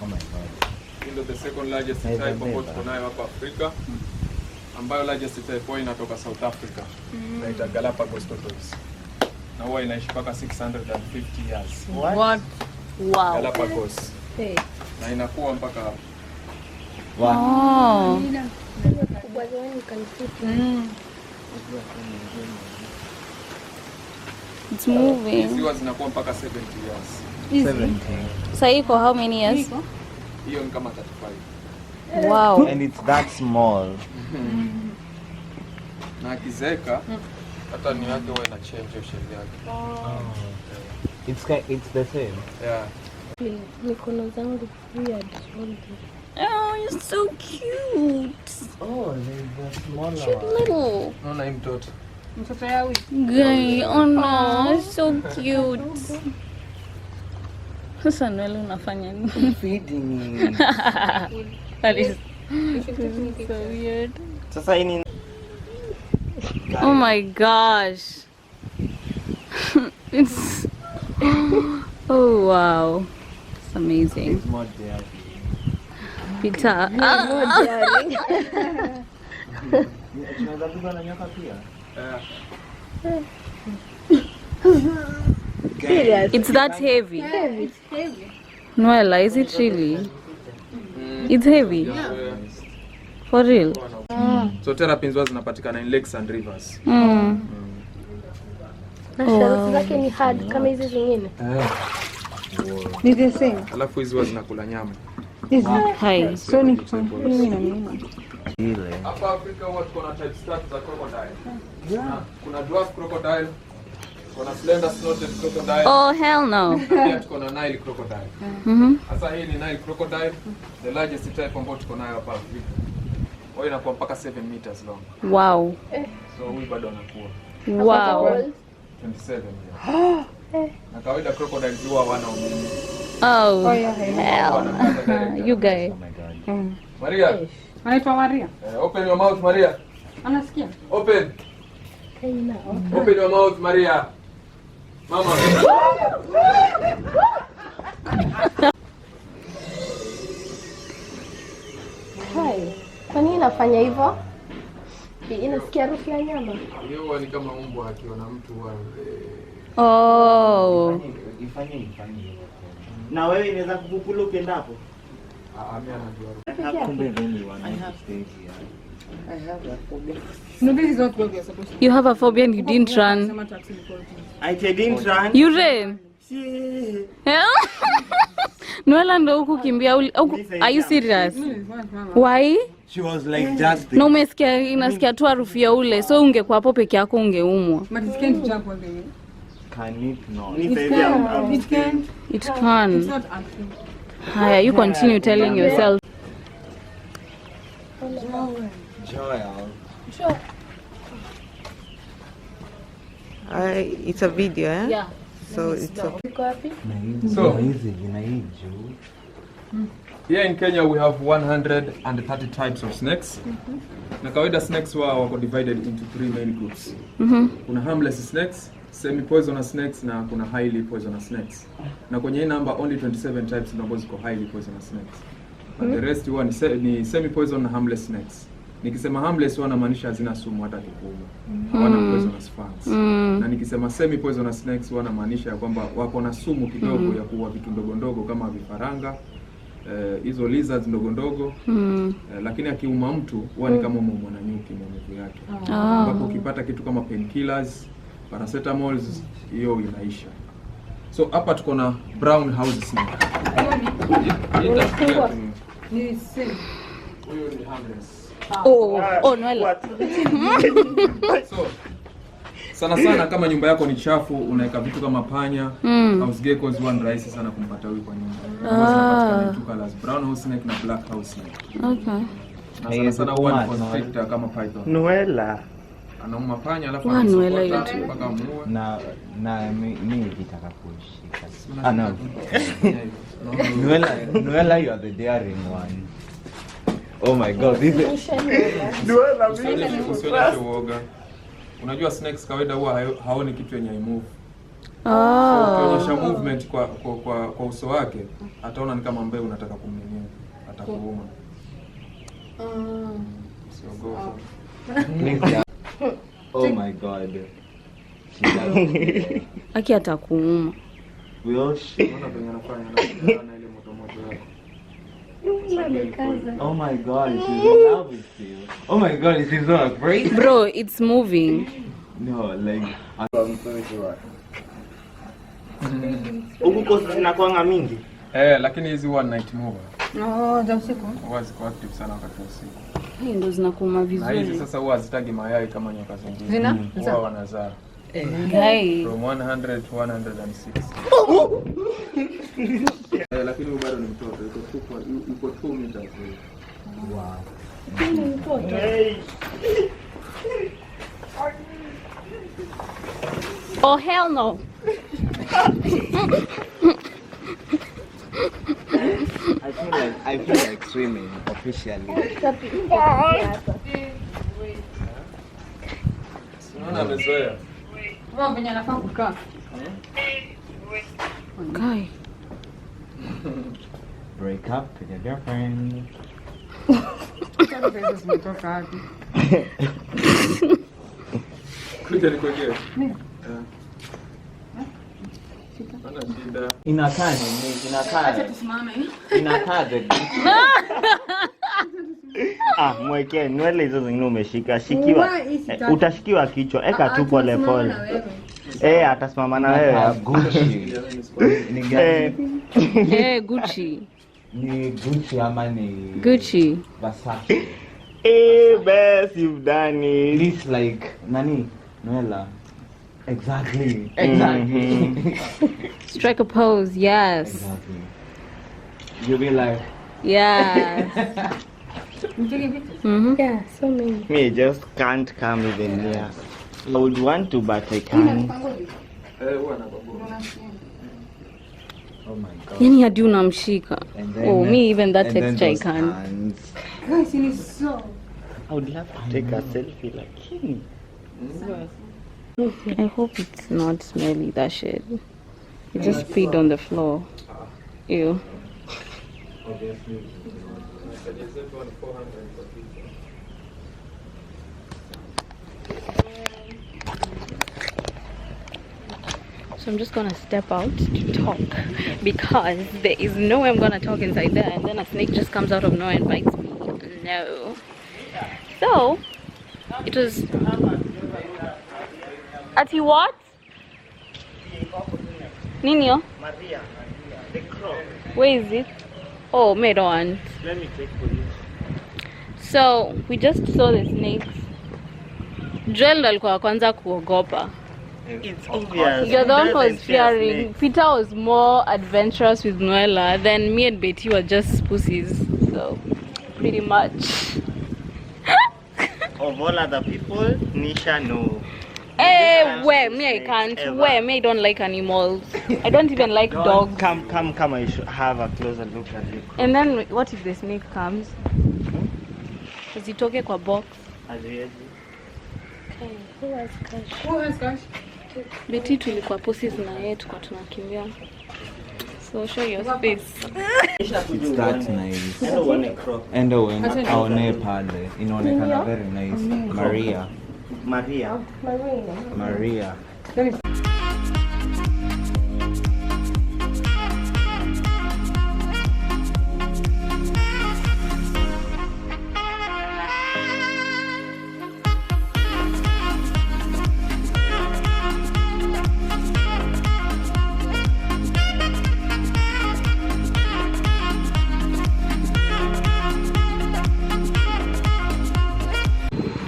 Oh my god. Ndio the second largest type ambayo tuko nayo hapa Afrika. Ambayo largest type inatoka South Africa. Inaitwa Galapagos tortoise. Na huwa inaishi mpaka 650 years. What? Wow. Galapagos. Hey. Na inakuwa mpaka wow. It's moving. Hizi zinakuwa mpaka 70 years. 70. So iko how many years? Hiyo ni kama 35. Wow. And it's that small. Na kizeka hata ni yake huwa ina change shape yake. It's the same. Yeah. Mikono zangu weird. Oh, you're so cute. Oh, there's a smaller Cute little. Naona hii mtoto. Mtoto yawi. Guy, oh no, so cute. Sasa Noel unafanya nini? feeding. That is so weird. Sasa ini. Oh my gosh. It's oh wow. It's amazing. It's more there. Peter. Tunaweza kuwa na nyoka pia. It's that heavy. Yeah, it's heavy. Noella, is it really? It's heavy. Yeah. For real? So terrapins zinapatikana in lakes and rivers. Na shells zake ni hard kama hizi zingine. Ni the same. Alafu hizi zinakula nyama. Hi. So ni mimi na mimi. Ile. Hapa Afrika huwa tuko na types tatu za crocodile. Kuna dwarf crocodile, kuna slender snouted crocodile. Oh hell no. Pia tuko na Nile crocodile. Sasa hii ni Nile crocodile, the largest type ambayo tuko nayo hapa Afrika. Wao inakuwa mpaka 7 meters long. Wow. So huyu bado anakuwa Wow. 27 years. Na kawaida crocodiles huwa wana umeme. Oh hell. You guys. Oh my god. Maria. Anaitwa Maria. Open your mouth Maria. Anasikia? Open. Open your mouth Maria. Mama. Hai. Kwa nini inafanya hivyo? Inasikia harufu ya nyama. Hiyo ni kama mbwa akiona mtu wa Oh. Ifanye. Na wewe inaweza kukupula ukiendapo? Amia anajua. Kumbe mimi wana stay here. I have a phobia. No, this is not what we are supposed to do. You have a phobia and you didn't run. Sema taxi before. I didn't run. You ran. Shit. Noella ndo huku kimbia. Are you serious? Why? She was like just No, umesikia inasikia tu harufu ya ule. So ungekuwa hapo peke yako ungeumwa. But it can't jump all the way. Can it not? It can. It can. It can. It's not active. Haya, you continue telling yourself. Joel. It's a video, eh? Yeah. So it's okay. So Easy, juu. here in Kenya we have 130 types of snakes. Na kawaida snakes wako divided into 3 main groups. Kuna harmless snakes, semi-poisonous snakes na kuna highly poisonous snakes. Na kwenye hii number only 27 types ndio ziko highly poisonous snakes. But the rest huwa ni semi-poison na harmless snakes. Nikisema harmless huwa namaanisha hazina sumu hata kikubwa. Hawana poisonous fangs. Na nikisema semi-poisonous snakes huwa namaanisha kwamba wako na sumu kidogo ya kuua vitu ndogo ndogo kama vifaranga, hizo lizards ndogo ndogo. Lakini akiuma mtu huwa ni kama umeumwa na nyuki maumivu yake. Ambapo ukipata kitu kama painkillers, paracetamols, hiyo inaisha. So hapa tuko na brown house snake. Ni same. Huyo ni harmless. Oh, Noella. So sana kama nyumba yako ni chafu, unaweka vitu kama panya, house geckos huwa ni rahisi sana kumpata huyu kwa nyumba. Zinapatikana two colors, brown house snake na black house snake. Okay. Na sana huwa ni constrictor kama python. Noella. Anauma panya alafu Noella anasokota yote. mpaka muue. Na mimi nitaka kushika. No. Noella, you are the daring one. Oh my god, this is Noella. Usionyeshe uoga. Unajua snakes kawaida huwa haoni kitu yenye move. Ukionyesha movement kwa uso wake, ataona ni kama ambaye unataka kumnini, atakuuma. Oh my god. Aki atakuuma. Will she? Unaona venye anafanya na ile moto yake. Oh my god, she's in love with you. Oh my god, she's not afraid. Bro, it's moving. No, like I'm so sure. Huku kosa zinakuanga mingi. Lakini hizi huwa night mover. Za usiku. Huwa ziko active sana wakati wa usiku. Hii ndo zinakuuma Na hizi vizuri. sasa huwa hazitagi mayai kama nyoka zingine. Huwa wanazaa. Guy. From 100 to 160. Lakini bado ni mtoto. Yuko 2 meters. Wow. Oh hell no. I feel like swimming officially. Unaona amezoea. Wao venye anafaa kukaa. Guy. Break up with your girlfriend. Kuja nikwekee. Ana shida. Inakaa nini? Inakaa the Mwekee nywele hizo zingine umeshika. Shikiwa. Utashikiwa kichwa. Eka tu pole pole. Atasimama na wewe. Gucci. Ni gani? Gucci. Ni Gucci ama ni Gucci. Versace? Best you've done it. This like nani? Noella. Exactly. Strike a pose, yes. Exactly. You'll be like, Yes. Yeah, so many. Me just can't come even near. I would want to, but I can't. Huwa na babu. oh my god. Yani hadi unamshika. And then, Oh, me even that and then texture I those can't. hands. Guys, it is so. I would love to take a selfie like him. I hope it's not smelly, that shit. It just peed on the floor. Ew. Obviously. Suggested one 400 for pizza. So I'm just gonna step out to talk because there is no way I'm gonna talk inside there and then a snake just comes out of nowhere and bites me. No. So it was Ati what? Ninyo? Maria, the crow. Where is it? Oh, Meron. Let me take for you. So we just saw the snakes. Joel ndo alikuwa kwanza kuogopa. It's obvious. You're the one who was Doesn't fear fearing. snakes. Peter was more adventurous with Noella. Then me and Betty were just pussies. So pretty much. Of all other people, Nisha no. Hey, where me I snakes can't. ever. Where me I don't like animals. I don't even like dogs. Come. I should have a closer look at you. And then what if the snake comes? Zitoke kwa box. Aziezi. Who has cash? Who has cash? Betty tulikuwa pussies na yeye tulikuwa tunakimbia. So show your face. It's that nice. I don't want a crow. And aone pale inaonekana very nice. Maria. Maria. Maria.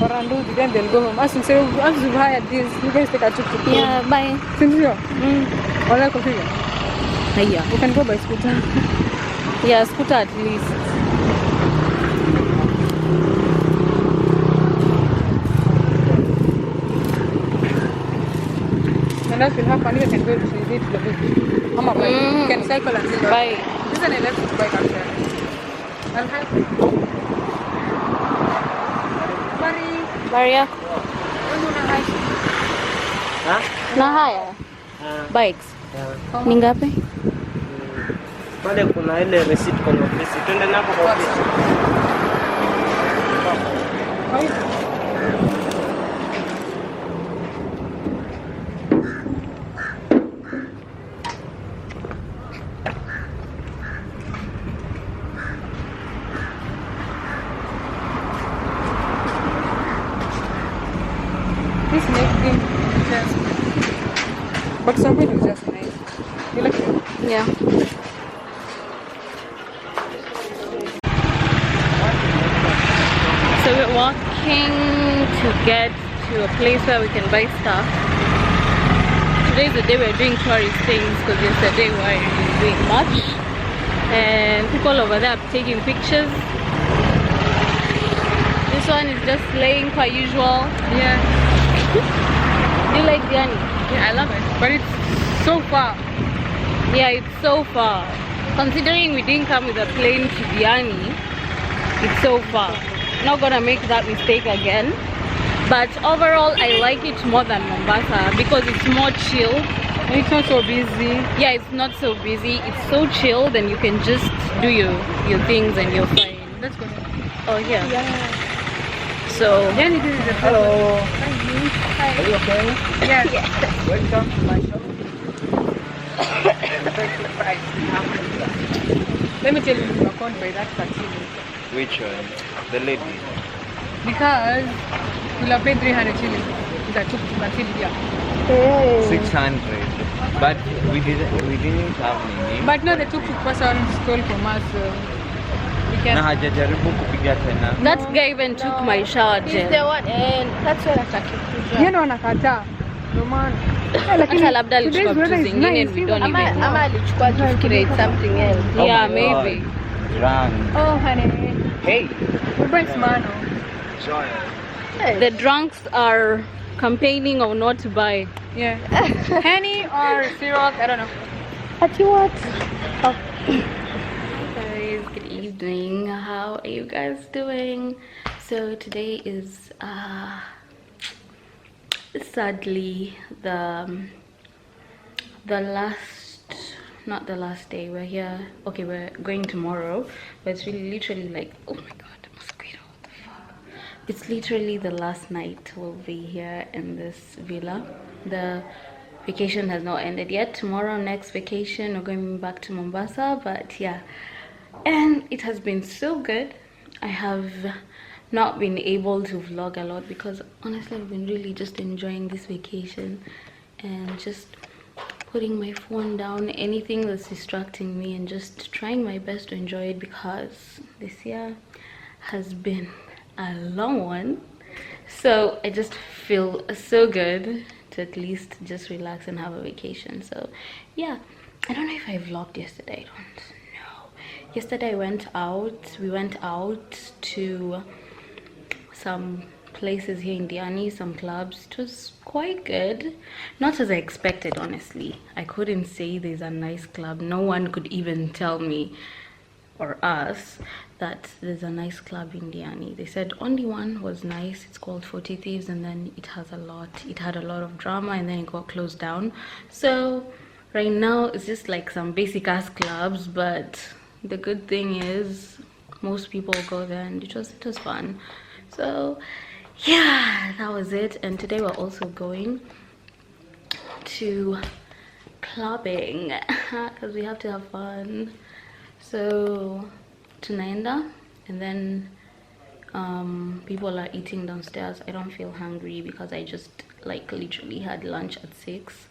Parandu, then they'll go home. As we've hired this, you guys take a trip to Kenya. Yeah, bye. Sindio? Or like coffee. Yeah. You can go by scooter. Yeah, scooter at least. And that will happen. You can go to the beach. Mama, bike. You can cycle and see. Bye. This is an electric bike I'm sharing. I'll help you. Bari. Bari yako. Wewe una hike. Na haya. Bikes. Yeah. Ni ngapi? Pale kuna ile receipt kwenye ofisi. Twende nako kwa ofisi. This next thing is just, but some people is just nice. You like it? Yeah. So we're walking to get to a place where we can buy stuff. Today is the day we're doing tourist things because yesterday we weren't really doing much. And people over there are taking pictures. This one is just laying per usual. Yeah. Do you like Diani? Yeah, I love it. But it's so far. Yeah, it's so far. Considering we didn't come with a plane to Diani, it's so far. Not gonna make that mistake again. But overall, I like it more than Mombasa because it's more chill. And it's not so busy. Yeah, it's not so busy. It's so chill, then you can just do your things and you're fine. Let's go. Oh, yeah. Yeah. So, Jenny, this is the Hello. Hi. Are you okay? Yes. Welcome to my shop. Let me tell you, you are called by that taxi. Which one? The lady. Because you'll have paid 300 shillings. That took until here. 600. But we didn't have any. But no, the tuk-tuk person stole from us. We Na can. hajajaribu kupiga tena. that guy even took my shower He's gel. the one, and that's where I Yeye ndo anakataa. Ndio maana. Hata labda alichukua vitu zingine and we don't even know. Ama alichukua to create something else. Oh Yeah, my maybe. God. Drunk. Oh, honey. Hey. Uber mano. The drunks are campaigning on not to buy. Yeah. Henny or syrup, I don't know. At you what? Guys, good evening. How are you guys doing? So today is sadly the last, not the last day. We're here. Okay, we're going tomorrow, but it's really literally like, oh my god, mosquito, what the fuck. It's literally the last night we'll be here in this villa. The vacation has not ended yet. Tomorrow, next vacation, we're going back to Mombasa. But yeah, and it has been so good. I have not been able to vlog a lot because honestly I've been really just enjoying this vacation and just putting my phone down, anything that's distracting me, and just trying my best to enjoy it because this year has been a long one. So I just feel so good to at least just relax and have a vacation. So yeah, I don't know if I vlogged yesterday. I don't know. Yesterday we went out to some places here in Diani, some clubs. It was quite good, not as I expected, honestly. I couldn't say there's a nice club. No one could even tell me or us that there's a nice club in Diani. They said only one was nice. It's called 40 Thieves, and then it had a lot of drama, and then it got closed down. So right now it's just like some basic ass clubs, but the good thing is most people go there, and it was fun. So yeah, that was it. And today we're also going to clubbing because we have to have fun. So tunaenda, and then people are eating downstairs. I don't feel hungry because I just like literally had lunch at 6,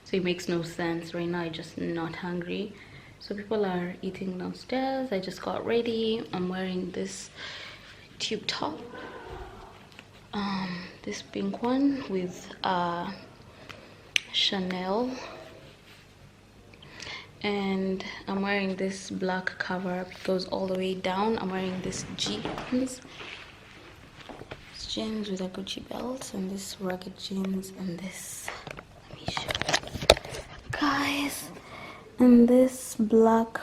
so it makes no sense. Right now I'm just not hungry. So people are eating downstairs. I just got ready. I'm wearing this tube top, this pink one with Chanel, and I'm wearing this black cover up. It goes all the way down. I'm wearing this jeans with a Gucci belt, and this rugged jeans, and this, let me show you guys, and this black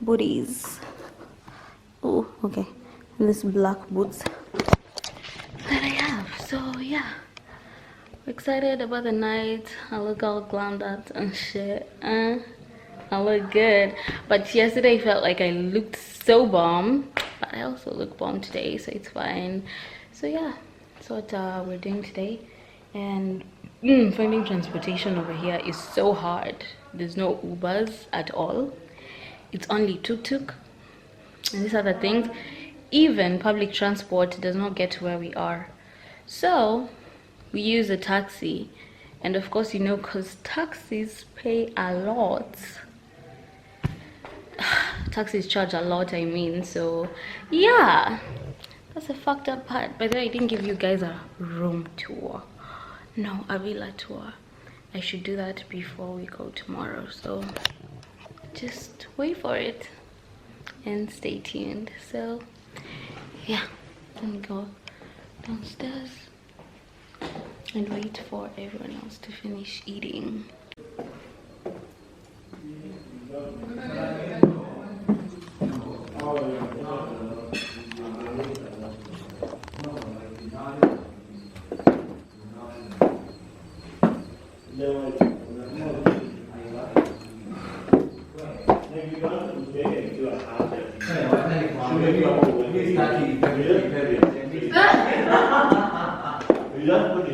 booties. Oh, okay. And this black boots that I have. So yeah, excited about the night. I look all glammed up and shit. I look good. But yesterday I felt like I looked so bomb. But I also look bomb today, so it's fine. So yeah, that's what we're doing today. And finding transportation over here is so hard. There's no Ubers at all. It's only tuk-tuk and these other things. Even public transport does not get to where we are. So we use a taxi. And of course, you know, because taxis pay a lot. Taxis charge a lot, I mean. So yeah, that's a fucked up part. By the way, I didn't give you guys a room tour. No, a villa tour. I should do that before we go tomorrow. So just wait for it and stay tuned. So yeah, let me go downstairs and wait for everyone else to finish eating. You just put